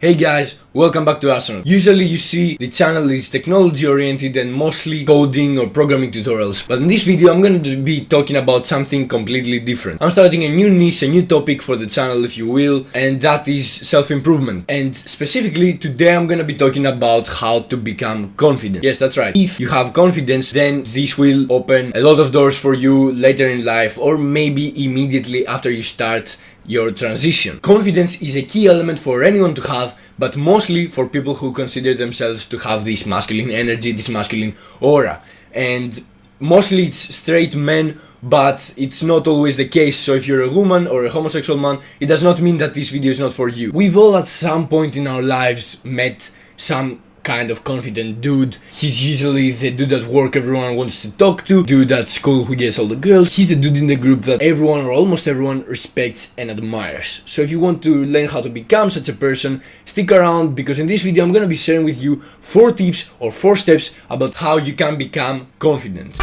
Hey guys, welcome back to Astronaut. Usually you see the channel is technology oriented and mostly coding or programming tutorials, but in this video I'm going to be talking about something completely different. I'm starting a new niche, a new topic for the channel if you will, and that is self-improvement. And specifically today I'm going to be talking about how to become confident. Yes, that's right. If you have confidence, then this will open a lot of doors for you later in life, or maybe immediately after you start your transition. Confidence is a key element for anyone to have, but mostly for people who consider themselves to have this masculine energy, this masculine aura. And mostly it's straight men, but it's not always the case. So if you're a woman or a homosexual man, it does not mean that this video is not for you. We've all at some point in our lives met some kind of confident dude. He's usually the dude at work everyone wants to talk to, dude at school who gets all the girls. He's the dude in the group that everyone or almost everyone respects and admires. So if you want to learn how to become such a person, stick around, because in this video I'm gonna be sharing with you 4 tips or 4 steps about how you can become confident.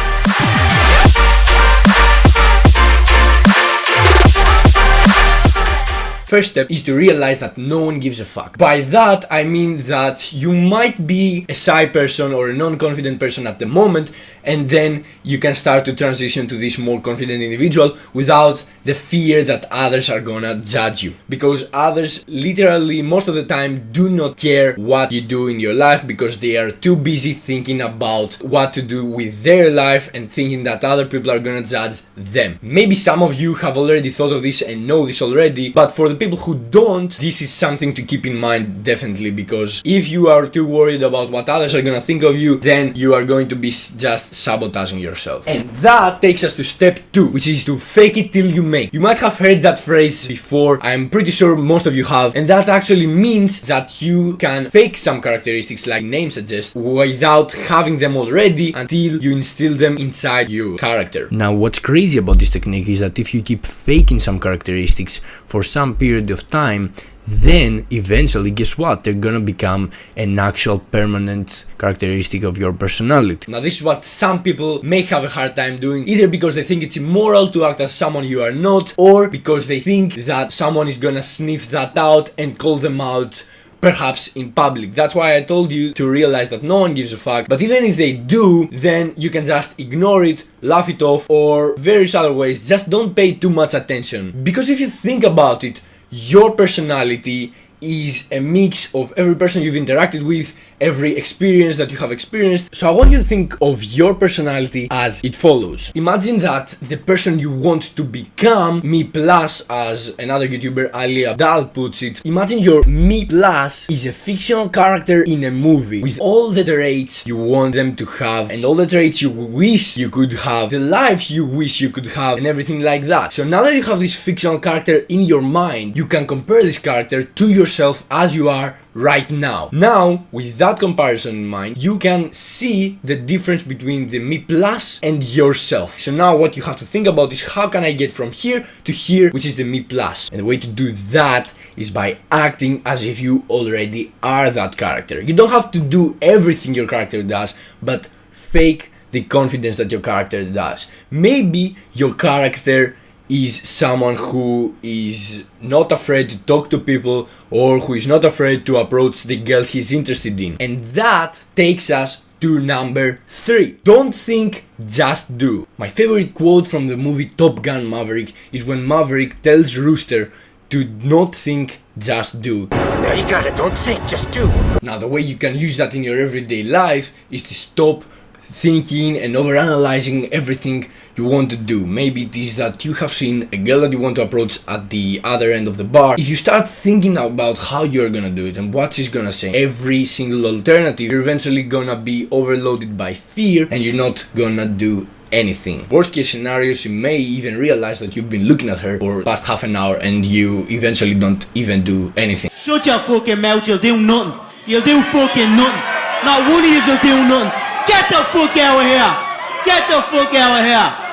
First step is to realize that no one gives a fuck. By that I mean that you might be a shy person or a non-confident person at the moment, and then you can start to transition to this more confident individual without the fear that others are gonna judge you. Because others literally most of the time do not care what you do in your life, because they are too busy thinking about what to do with their life and thinking that other people are gonna judge them. Maybe some of you have already thought of this and know this already, but for the people who don't, this is something to keep in mind definitely, because if you are too worried about what others are gonna think of you, then you are going to be just sabotaging yourself. And that takes us to step 2, which is to fake it till you make. You might have heard that phrase before, I'm pretty sure most of you have, and that actually means that you can fake some characteristics like name suggests without having them already until you instill them inside your character. Now what's crazy about this technique is that if you keep faking some characteristics for some period of time, then eventually, guess what? They're gonna become an actual permanent characteristic of your personality. Now this is what some people may have a hard time doing, either because they think it's immoral to act as someone you are not, or because they think that someone is gonna sniff that out and call them out, perhaps in public. That's why I told you to realize that no one gives a fuck, but even if they do, then you can just ignore it, laugh it off, or various other ways. Just don't pay too much attention, because if you think about it, your personality is a mix of every person you've interacted with, every experience that you have experienced. So I want you to think of your personality as it follows. Imagine that the person you want to become, me plus, as another YouTuber Ali Abdal puts it, imagine your me plus is a fictional character in a movie with all the traits you want them to have and all the traits you wish you could have, the life you wish you could have, and everything like that. So now that you have this fictional character in your mind, you can compare this character to yourself as you are right now. Now, with that comparison in mind, you can see the difference between the me plus and yourself. So now what you have to think about is, how can I get from here to here, which is the me plus? And the way to do that is by acting as if you already are that character. You don't have to do everything your character does, but fake the confidence that your character does. Maybe your character is someone who is not afraid to talk to people, or who is not afraid to approach the girl he's interested in. And that takes us to number 3. Don't think, just do. My favorite quote from the movie Top Gun Maverick is when Maverick tells Rooster to not think, just do. Now you got it, don't think, just do. Now the way you can use that in your everyday life is to stop thinking and overanalyzing everything you want to do. Maybe it is that you have seen a girl that you want to approach at the other end of the bar. If you start thinking about how you're gonna do it and what she's gonna say, every single alternative, you're eventually gonna be overloaded by fear and you're not gonna do anything. Worst case scenarios, you may even realize that you've been looking at her for past half an hour and you eventually don't even do anything. Shut your fucking mouth, you'll do nothing. You'll do fucking nothing. Not one of you'll do nothing. Get the fuck out of here! Get the fuck out of here!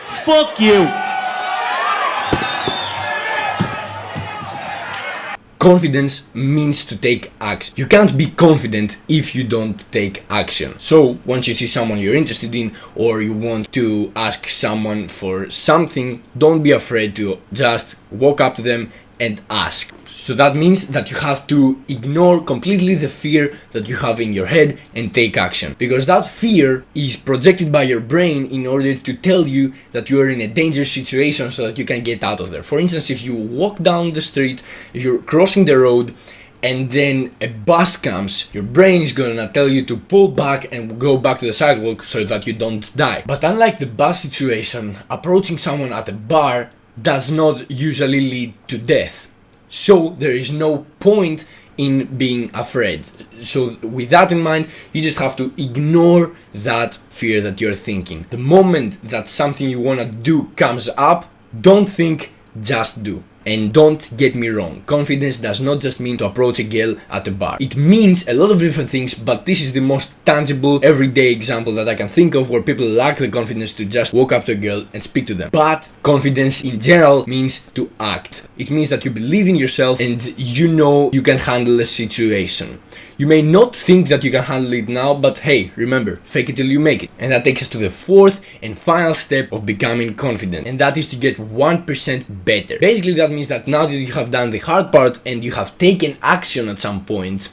Fuck you! Confidence means to take action. You can't be confident if you don't take action. So once you see someone you're interested in, or you want to ask someone for something, don't be afraid to just walk up to them and ask. So that means that you have to ignore completely the fear that you have in your head and take action. Because that fear is projected by your brain in order to tell you that you are in a dangerous situation so that you can get out of there. For instance, if you walk down the street, if you're crossing the road, and then a bus comes, your brain is gonna tell you to pull back and go back to the sidewalk so that you don't die. But unlike the bus situation, approaching someone at a bar does not usually lead to death. So there is no point in being afraid. So with that in mind, you just have to ignore that fear that you're thinking. The moment that something you wanna do comes up, don't think, just do. And don't get me wrong, confidence does not just mean to approach a girl at a bar. It means a lot of different things, but this is the most tangible, everyday example that I can think of where people lack the confidence to just walk up to a girl and speak to them. But confidence in general means to act. It means that you believe in yourself and you know you can handle a situation. You may not think that you can handle it now, but hey, remember, fake it till you make it. And that takes us to the fourth and final step of becoming confident, and that is to get 1% better. Basically, that means that now that you have done the hard part and you have taken action at some point,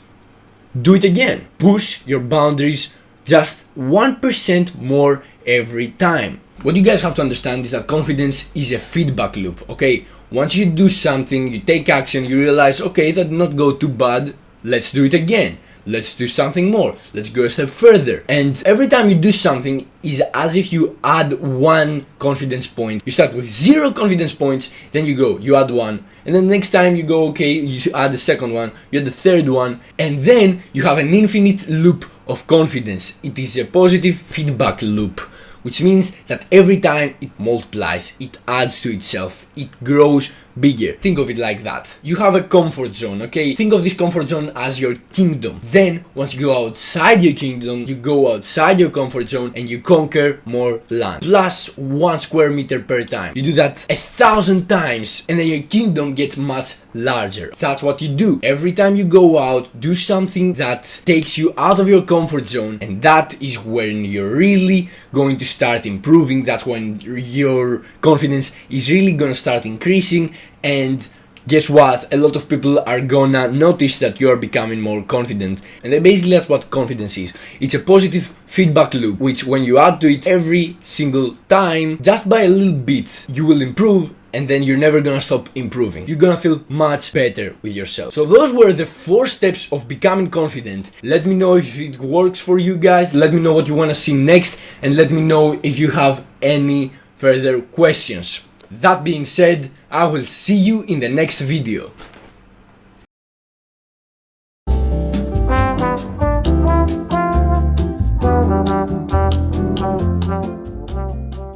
do it again. Push your boundaries just 1% more every time. What you guys have to understand is that confidence is a feedback loop, okay? Once you do something, you take action, you realize, okay, that did not go too bad, let's do it again. Let's do something more. Let's go a step further. And every time you do something is as if you add 1 confidence point. You start with 0 confidence points, then you add 1. And then next time you go, okay, you add the second one, you add the third one, and then you have an infinite loop of confidence. It is a positive feedback loop, which means that every time it multiplies, it adds to itself, it grows bigger. Think of it like that. You have a comfort zone, okay? Think of this comfort zone as your kingdom. Then, once you go outside your kingdom, you go outside your comfort zone and you conquer more land. Plus 1 square meter per time. You do that 1,000 times and then your kingdom gets much larger. That's what you do. Every time you go out, do something that takes you out of your comfort zone, and that is when you're really going to start improving. That's when your confidence is really gonna start increasing. And guess what? A lot of people are gonna notice that you are becoming more confident. And then basically that's what confidence is. It's a positive feedback loop, which when you add to it every single time, just by a little bit, you will improve. And then you're never gonna stop improving. You're gonna feel much better with yourself. So those were the 4 steps of becoming confident. Let me know if it works for you guys. Let me know what you wanna see next. And let me know if you have any further questions. That being said, I will see you in the next video.